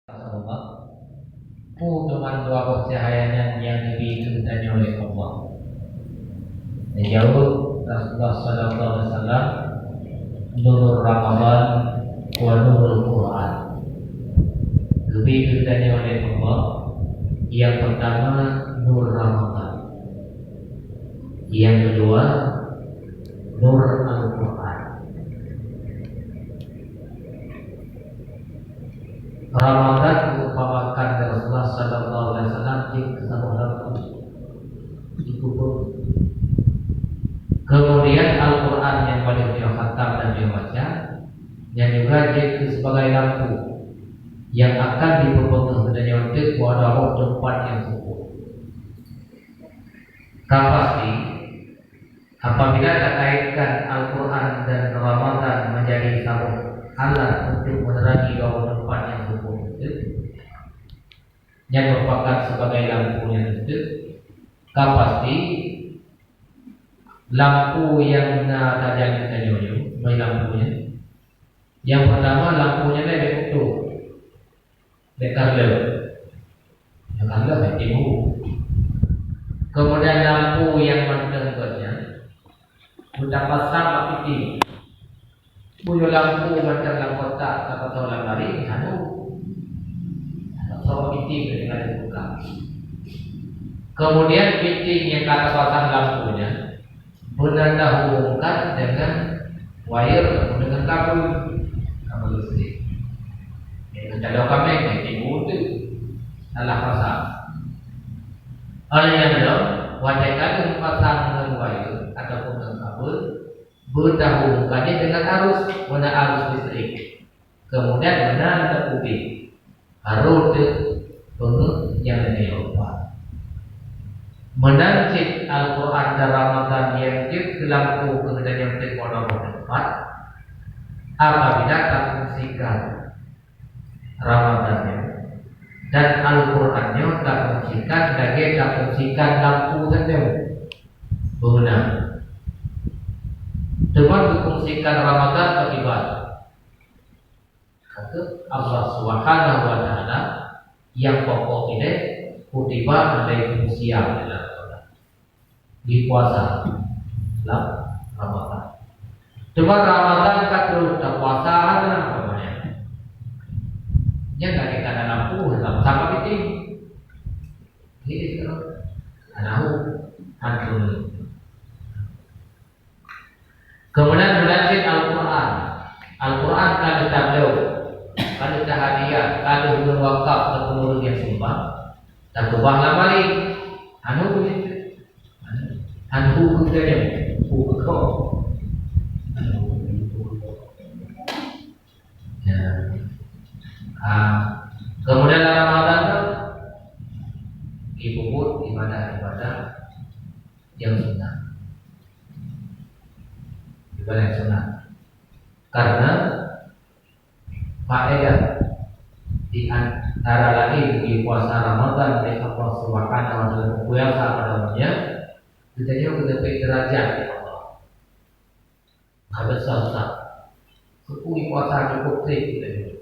Allah dengan dua cahayanya yang diberikan oleh Allah. Jauh Rasulullah Sallallahu Alaihi Wasallam Nurul Ramadan wa Nurul Quran diberikan oleh Allah. Yang pertama Nur Ramadan, yang kedua Nur Al-Quran. Ramadan merupakan Rasulullah Sallallahu Alaihi Wasallam di kesalahan dikubur. Kemudian Al-Quran yang paling dia khatam dan dia baca, yang juga jadi sebagai lampu yang akan dipegang dan nyontek pada tempat yang subuh. Pasti apabila kita kaitkan Al-Quran dan Ramadan menjadi satu alat untuk menerangi dua tempat yang subuh itu, yang merupakan sebagai lampunya itu, pasti lampu yang tajam kita nyonya, lampunya. Yang pertama lampunya lebih utuh, dekarle, timur. Kemudian lampu yang mendengarnya, sudah pasang api. Punya lampu macam lampu tak tahu lari, so piting ketika dibuka. Kemudian piting yang kata pasang lampunya benar hubungkan dengan wire atau dengan kabel listrik. Yang kalau kami timur itu salah pasang. Oleh yang belum wajahkan pasang dengan wire ataupun dengan kabel berdahulukannya dengan arus listrik. Kemudian benar terhubung arus pengen yang diubah. Menancit Al-Quran dan Ramadan yang ke lampu kemudian yang terkodoh tempat. Apabila tak fungsikan Ramadannya dan Al-Qurannya tak fungsikan, lagi tak fungsikan lampu saja benar. Dengan difungsikan Ramadan beribadah. Kata Allah Subhanahu wa taala yang pokok ini kutiba alaikum siyam di puasa dalam Ramadan. Cuma Ramadan kan terus puasa ada namanya. Yang enggak ada lampu dalam sama itu. Ini kalau anahu antum. Kemudian belajar Al-Quran. Al-Quran kalau tablau, kalau hadiah, kalau berwakaf terpenuh yang sumpah, tak ubah lama lagi. Anu kemudian buku. Kemudian Ramadan ibu ibadah yang sunnah. Ibadah yang sunnah. Karena faedah di antara lain di puasa Ramadan dari Allah Subhanahu wa taala puasa padanya kita juga derajat ya Allah. Habis susah. Sepuluh puasa cukup kita.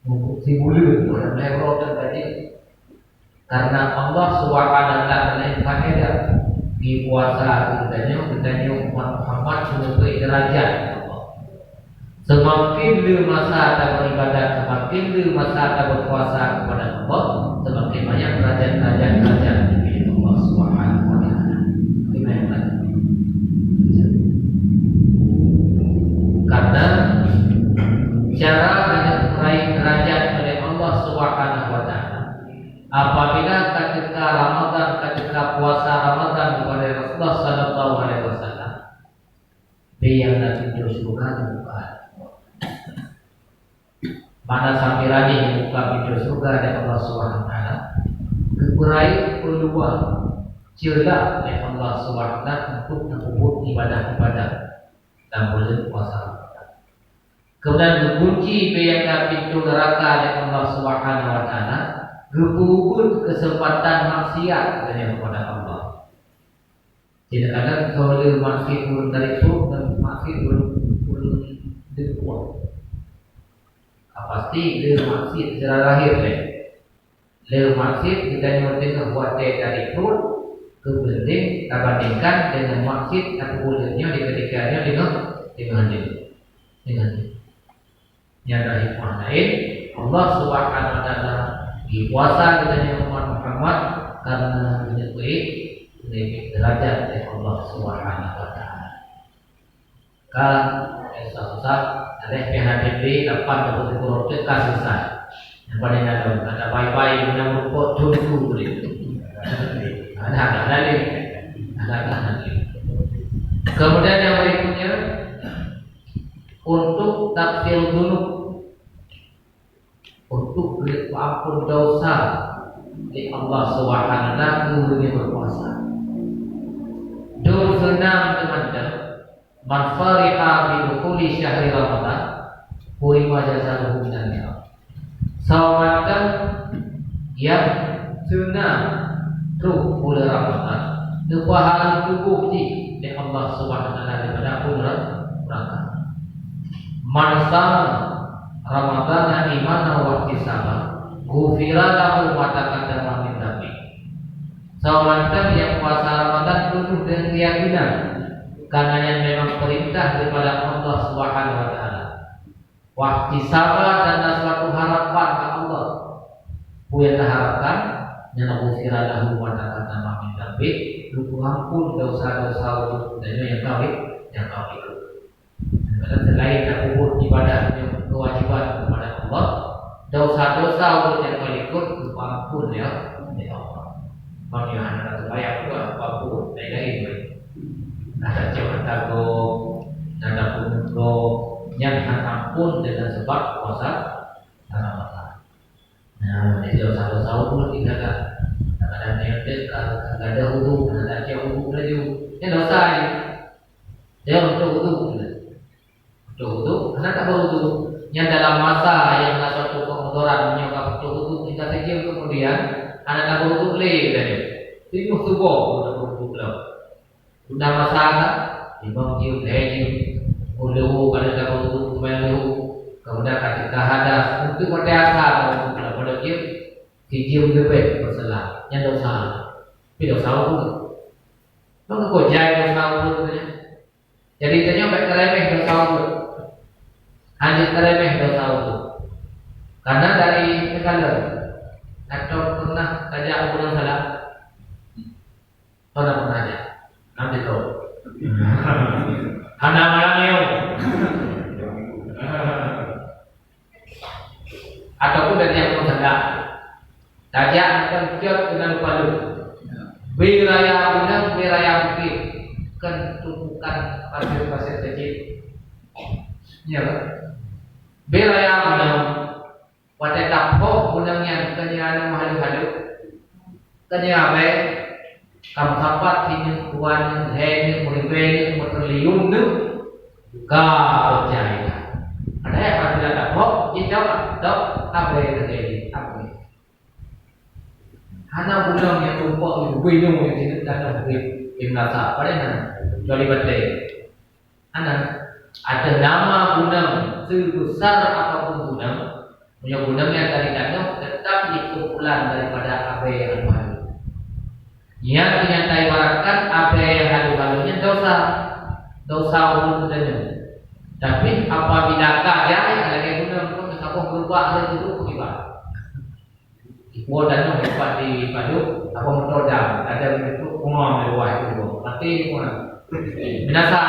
Untuk sibulu orang level dan tadi karena Allah Subhanahu wa taala faedah di puasa kita umat Muhammad sebagai derajat. Semakin lu masa tak beribadah, semakin lu masa tak berpuasa kepada Allah, semakin banyak derajat di Allah Subhanahu wa taala. Karena cara meraih derajat oleh Allah Subhanahu wa taala apabila ketika Ramadan, ketika puasa Ramadan kepada Rasulullah Sallallahu Alaihi Wasallam, yang nanti surga dibuka. Mana sampirani buka pintu surga dari Allah Subhanahu wa taala. Kekurai peluang celah oleh Allah Subhanahu wa taala untuk menyebut ibadah-ibadah dan bulan puasa Ramadan. Kemudian dikunci pintu neraka oleh Allah Subhanahu wa taala, gebubut kesempatan maksiat kepada Allah. Tidak ada kalau maksiat pun dari itu dan maksiat belum dikuat. pasti leu maksud secara lahir deh. Leu maksud kita nyontek buat dari perut ke beling, kita bandingkan dengan maksud atau ulirnya di ketikanya dengan yang dari hikmah lain. Allah Subhanahu wa taala di puasa kita Umat Muhammad karena menyebut lebih derajat dari Allah Subhanahu wa taala. Kan susah ada pihak TV dapat betul kasih saya. Yang paling ada baik-baik yang merupakan contoh itu. Ada lagi. Kemudian yang berikutnya untuk tafsir dzunub, untuk ampun dosa di Allah Subhanahu wa taala berpuasa. Dosa teman-teman, man fariha bi dukhuli syahri Ramadan, hurima jazaohu minan nar. Sawatan yang senang ruh bulan Ramadan, itu pahala tubuh di Allah Subhanahu wa taala daripada bulan neraka. Man Ramadan imanan wa ihtisaban, ghufira lahu ma taqaddama min dhanbi. Sawatan yang puasa Ramadan penuh dengan keyakinan karena yang memang perintah daripada Allah Subhanahu wa taala. Waktu sabar dan suatu harapan ke Allah. Buat harapkan yang ghufira lahu wa taqaddama min dhanbi, lupa ampun dosa-dosa yang kawin. Dan selain kubur ibadah yang kewajiban kepada Allah, dosa-dosa yang kau ikut lupa ampun ya Allah. Bagi anak terbayar juga apapun dari ada jangan takut, ada pun yang ampun dengan sebab puasa Ramadan. Nah, ini dosa-dosa pun tidak ada yang dekat, ada wudu, ada wudu lagi. Ini dosa ini. Dia untuk wudu, karena tak berwudu. Yang dalam masa yang suatu kemudaran menyebabkan wudu kita kecil kemudian anak tak berwudu lagi tadi. Itu tubuh sudah berwudu belum. Sudah masalah, imam jiu lejiu, ulu pada tak berwudu melu, kemudian ketika hadas untuk bertiasa pada jiu lebih bersalah. Yang dosa, tapi dosa pun. Maka kau jaya dosa pun. Jadi tanya baik teremeh dosa pun. Hanya teremeh dosa itu. Karena dari segala atau pernah saja orang salah. Pernah aja. Nanti tahu. Hana malam yo. Ataupun dari yang orang salah. Saja akan tiap dengan palu. Wiraya undang, wiraya bukit. Kan tumpukan pasir-pasir kecil. Ya kan? Beraya undang pada tampok undang yang kenyana mahalu-halu kenyana baik kamu sapat ini kuan ini muriben muterlium nu kau percaya ada yang pada tampok jawab dok apa yang terjadi apa hana undang yang tumpuk itu bingung yang tidak ada merasa pada mana jadi betul anak ada nama gunung sebesar apapun gunung, punya gunung yang tadi kata tetap dikumpulan daripada apa yang halu. Yang ibaratkan apa yang halu-halunya dosa gunungnya. Tapi apabila kaya lagi gunung pun apa berubah ada itu akibat. Ibu dan hebat di padu apa metodam ada itu ngomong luar itu nanti binasa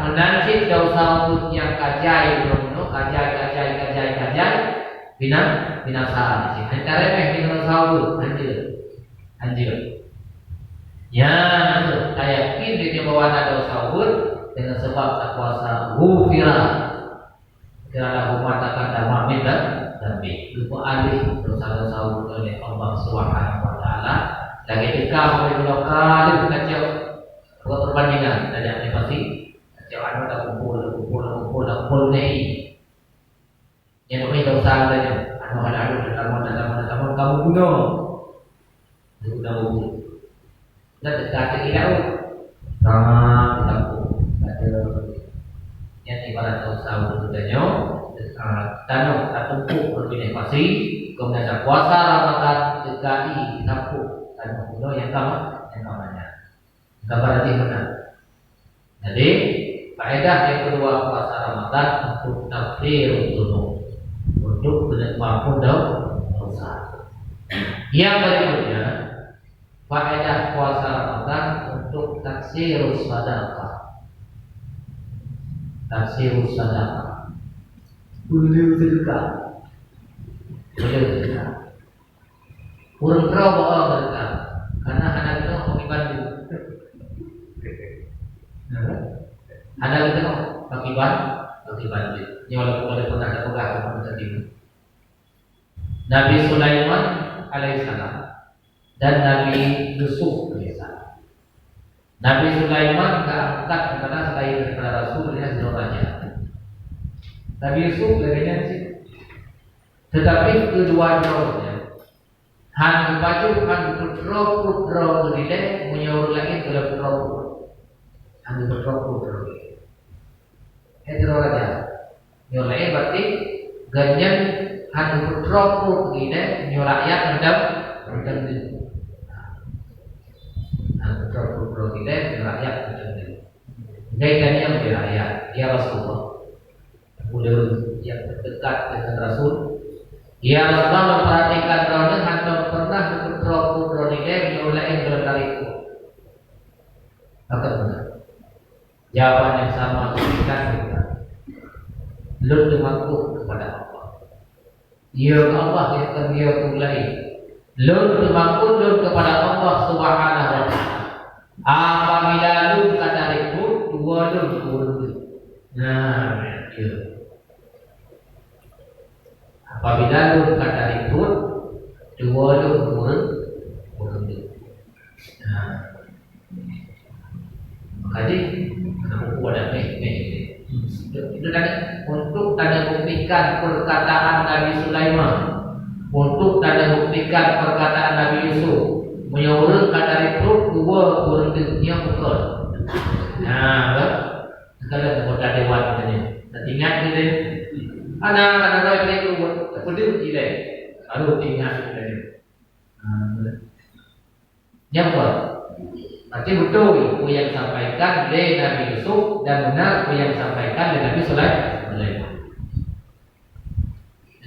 menancip dosa yang kajai binasa antara dosa anjir ya saya yakin dia bawa dosa dengan sebab tak kuasa ghufira kerana mengatakan damai dan lupa alih dosa-dosa oleh Allah Subhanahu wa taala lagi ketika kali kacau buat perbandingan ada yang pasti jangan ada kumpul nih yang namanya dosa saja ada kamu bunuh sudah bunuh dan dekat tidak sama kita ada yang ibarat dosa saja tanam atau pupuk berbinefasi, kemudian ada puasa Ramadan DKI ditampuk tanam pulau yang namanya berarti benar. Jadi faedah yang kedua puasa Ramadan untuk takfir untuk mengampun dosa. Yang berikutnya faedah puasa Ramadan untuk taksirus sedekah. Taksirus sedekah. Boleh sedekah. Kurang tahu bahwa sedekah karena anak itu mau dibantu. Anak itu pakai bantu. Ini walaupun pernah ada pegang tadi. Nabi Sulaiman alaihissalam dan Nabi Yusuf alaihissalam. Nabi Sulaiman keangkat kepada selain daripada Rasul dia seorang raja. Nabi Yusuf lainnya sih. Tetapi kedua-duanya hanya baju putra tidak menyuruh lagi ke putra. Hanya putra. Itu raja. Nyolai berarti ganyan hanya putra tidak nyolaya mendam itu. Hanya putra tidak nyolaya mendam itu. Gaitannya menjadi rakyat. Dia Rasulullah. Kemudian yang dekat dengan Rasul. Dia Rasulullah memperhatikan orang hantu pernah putra ini nyolai berkali itu. Maka benar. Jawaban yang sama berikan kita. Lut mengaku kepada Allah. Ya Allah yang akan dia mulai. Lut mengaku kepada Allah Subhanahu wa taala. Apabila Lut kata itu dua Lut turun. Nah, ya. Apabila Lut kata itu dua Lut turun. Nah, makanya aku ada itu tadi untuk tanda buktikan perkataan Nabi Sulaiman, untuk tanda buktikan perkataan Nabi Yusuf, menyuruh kata itu dua berhentinya pukul. Nah, kalau kota dewan ini, ingat ini, anak roy itu berdiri tidak, lalu ingat ini. Yang berarti betul apa yang disampaikan oleh Nabi Yusuf dan benar apa yang disampaikan oleh Nabi Sulaiman.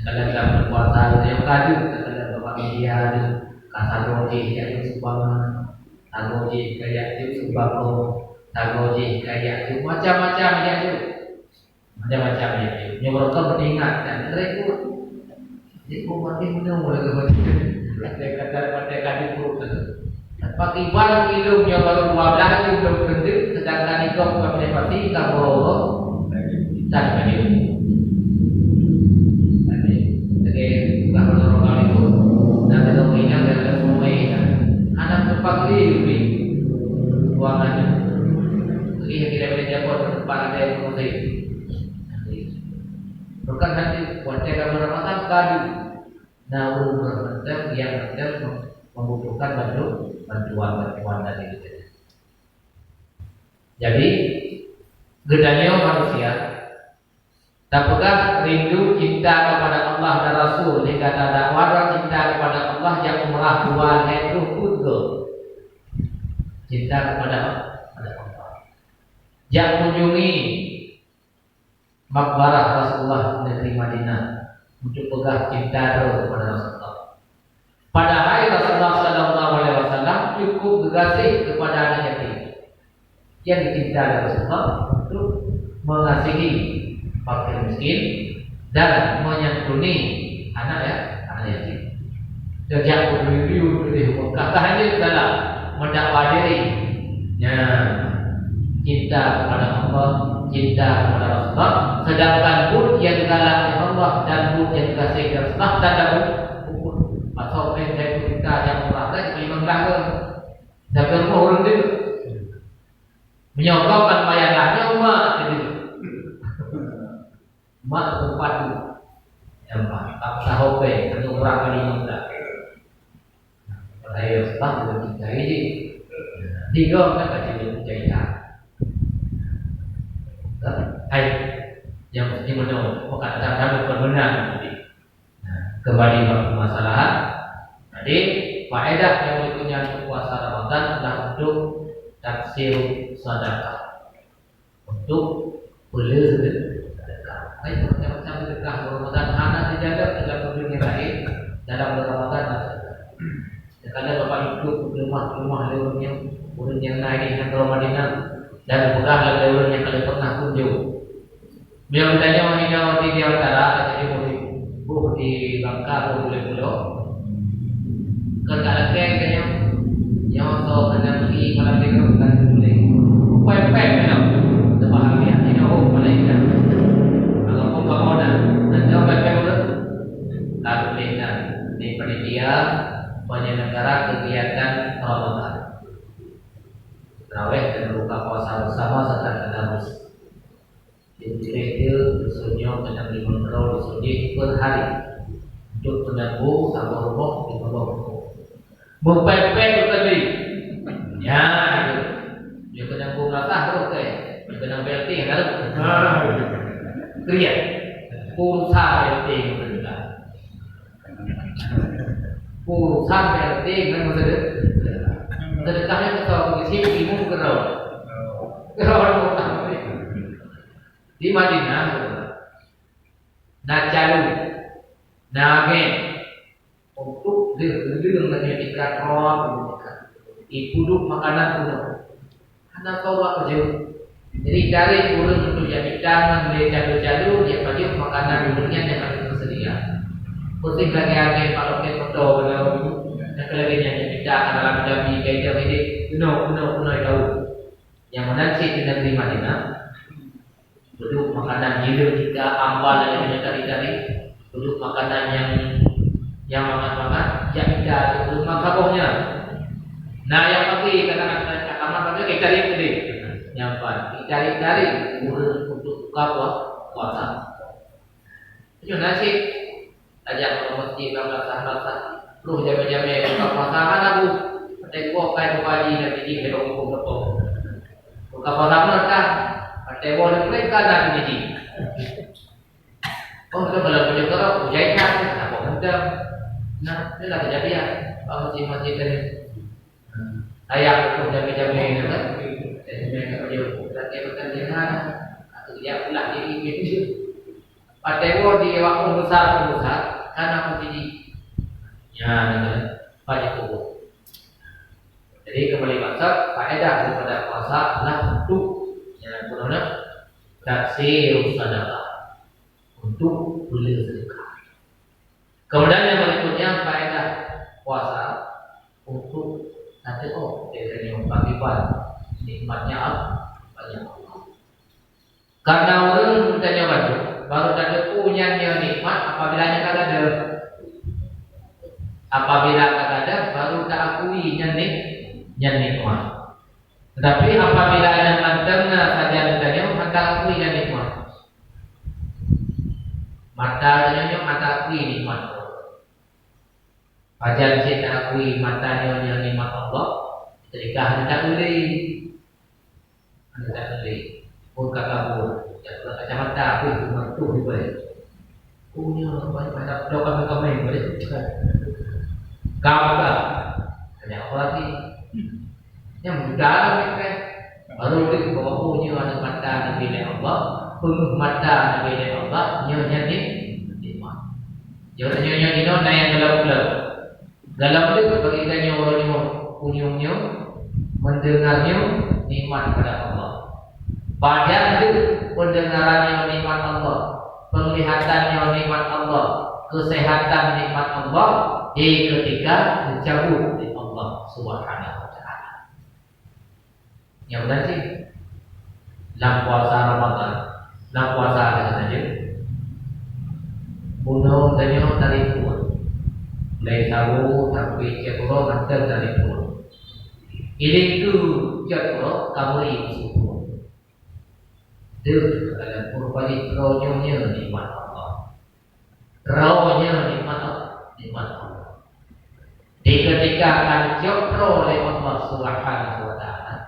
Kalau dalam perbuatan yang tadi, kalau bapak media ada kasaroji yang subang, tagoji kayak itu subang, tagoji kayak itu macam-macam ya itu, macam-macam ya itu. Yang mereka beringat dan mereka itu makin menunggu lagi kata itu. Pakai barang hidupnya baru 12 itu belum berhenti, sedangkan itu bukan menepati kalau tanpa dia. Jadi kalau orang itu nanti rumahnya adalah rumahnya, anak tempat ini ruangannya. Jadi yang tidak boleh jawab tempat ada yang rumah itu. Bukan nanti wajah kamar mata kadu. Nah, urut yang membutuhkan bantuan dari itu. Jadi gedanya manusia tak pegang rindu cinta kepada Allah dan Rasul hingga tak ada wadah cinta kepada Allah yang umrah dua itu kudu cinta kepada Allah. Yang kunjungi makbarah Rasulullah negeri Madinah untuk pegang cinta terus kepada Rasulullah. Padahal Rasulullah Sallallahu Alaihi Wasallam cukup berkasih kepada anak yatim yang dicintai Rasulullah itu mengasihi fakir miskin dan menyantuni anak yatim. Sejak berdiri di Mekah hanya adalah mendakwah diri, cinta kepada Allah, cinta kepada Rasulullah. Sedangkan pun yang digalakkan Allah dan pun yang dikasihi Rasulullah tanda atau dari kita yang berada di Mekah dan bermohon itu menyokongkan bayangannya mak itu mak tempat itu yang tak tahu untuk berapa lima tak saya tak begitu ini tiga kan baca cerita hai yang mesti menurut bukan dalam kembali ke permasalahan. Jadi faedah yang berikutnya untuk puasa Ramadan adalah untuk taksir sedekah, untuk beli sedekah. Baik, macam-macam sedekah Ramadan anak dijaga dalam dunia lain dalam Ramadan. Kadang bapak hidup rumah orang yang naik yang ke Madinah dan bukan lagi orang yang kalian pernah kunjung. Beliau ditanya meninggal di antara jadi buh di Bangka boleh pulau. Kerja kayaknya yang so kena pergi malam minggu kan boleh. Pepek kan? Terbahagia ini Malaysia. Kalau pun kamu dan jauh pepek boleh. Lalu dengan di panitia penyelenggara kegiatan Ramadan. Tarawih dan buka puasa bersama serta tadarus. Di gereja disuruhnya kena dikontrol disuruh per hari untuk menabung sama rumah di bawah rumah. Mempepet tadi, ya, dia kena bunga terus dia kena belting kan? Kriya, pulsa belting benar. Pulsa belting kan maksudnya? Sedekahnya kesal kecil ibu kerau utang di Madinah, Nacalu, Nage, untuk dengan menyediakan roh, duduk makanan penuh. Anak bawa kerja. Jadi dari urut untuk jadi tangan, beli jadu-jadu, dia baju makanan duduknya yang harus tersedia. Pusing lagi kalau kita foto benar. Kelebihnya kita dalam jami kajian ini penuh tahu. Yang mana sih di negeri Madinah duduk makanan hidup kita ambal yang cari-cari duduk makanan yang makan yang kita duduk makabohnya. Nah yang pagi kata kamar pagi kita cari nyampan cari untuk buka puasa. Itu nasi ajak ke masjid bangsa lu jame-jame buka puasa mana bu? Pakai gua kayak pagi nanti di belok betul. Buka puasa mana kan? Pakai gua mereka dan ini. Oh itu kalau punya kalau jajan, apa mudah. Nah ini lah kejadian. Masih tadi. Ayah itu jame-jame ini kan? Mereka berarti berkenaan atau dia pulang di itu. Pakai gua di waktu besar karena aku jadi ya, banyak kubur. Jadi kembali maksud faedah daripada puasa adalah untuk yang benar taksir sedekah, untuk beli sedekah. Kemudian yang berikutnya faedah puasa untuk nanti dari yang bagi-bagi nikmatnya apa? Banyak. Karena orang bertanya baru ada punya nikmat apabila kagak ada. Apabila tak ada baru tak akui nikmat. Tetapi apabila yang mendengar saja adanya maka akui nikmat. Mata adanya maka akui nikmat. Pajan saya tak akui matanya nikmat Allah. Ketika hendak beli, pun kata pun, jangan kacamata pun itu dibeli. Punya banyak doa kami boleh. Kamu hanya apa lagi? Yang mudah mereka baru di bawah punya ada mata Nabi Allah, penuh mata Nabi Allah, nyonya ni, nyonya ni no yang dalam berbagi orang yang punyanya, mendengarnya nikmat pada Allah. Pada itu pendengarannya nikmat Allah, penglihatannya nikmat Allah, kesehatan nikmat Allah. Ketika dicabut oleh Allah Subhanahu wa taala. Yang benar sih dalam puasa Ramadan, dalam puasa ada saja. Bunuh danyo dari pun. Mulai tahu sampai cekoro mantel dari pun. Ini tu cekoro kamu itu. Dia dalam purwadi rohnya nikmat Allah. Rohnya nikmat Allah. Di ketika akan jokro oleh Allah Subhanahu